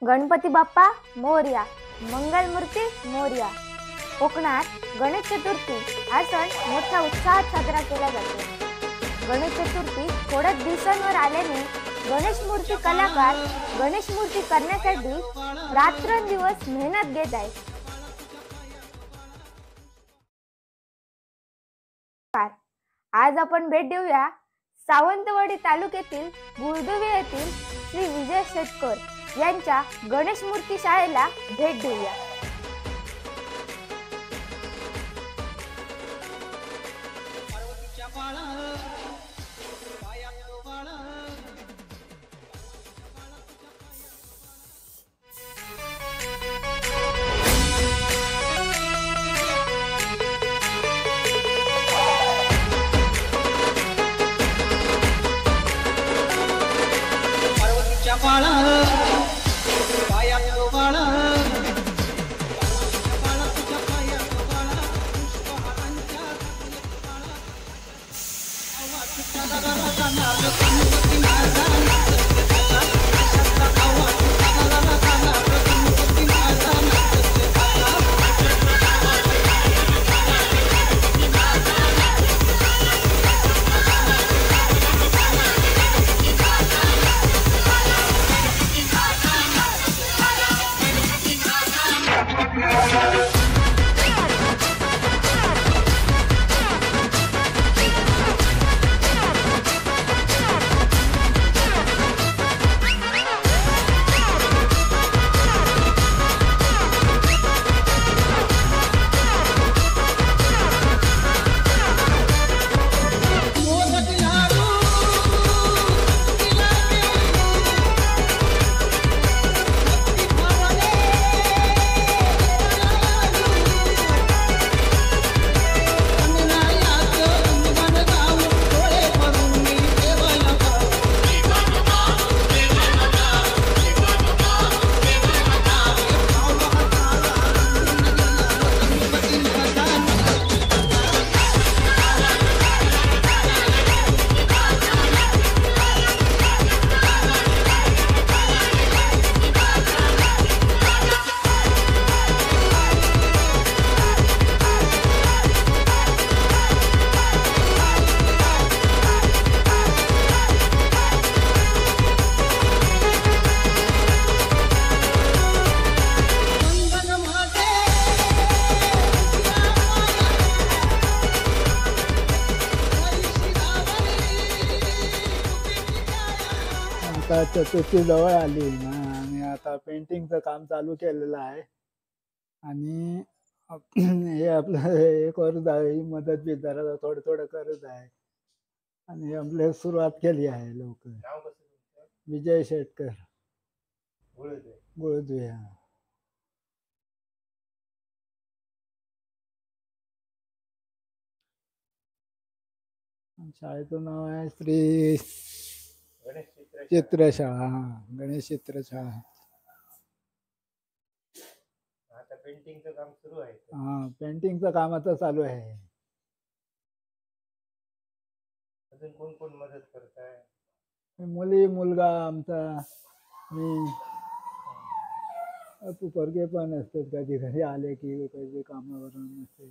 गणपती बाप्पा मोरया, मंगलमूर्ती मोरया. कोकणात गणेश चतुर्थी हा सण मोठ्या उत्साहात साजरा केला जातो. गणेश चतुर्थी थोड्याच दिवसांवर आल्याने गणेश मूर्ती कलाकार गणेश मूर्ती करण्यासाठी रात्रंदिवस मेहनत घेत आहेत. आज आपण भेट देऊया सावंतवाडी तालुक्यातील गुळदुवे येथील श्री विजय शेटकर यांच्या गणेश मूर्ती शाळेला भेट देऊया. आता चतुर्थी जवळ आली ना आणि आता पेंटिंगचं काम चालू केलेलं आहे आणि हे आपलं हे करत आहे, ही मदत बी जरा थोडं थोडं करत आहे आणि आपले सुरुवात केली आहे. लोक विजय शेटकर गुळदुवे. शाळेचं नाव आहे श्री चित्रशाळा. गणेश चित्रशाळा. आता पेंटिंगचं काम सुरू आहे. पेंटिंगचं काम आता चालू आहे. अजून कोण कोण मदत करताय? मुली, मुलगा आमचा, मी, पोरगे पण असतात. कधी घरी आले की कधी कामावरून असते.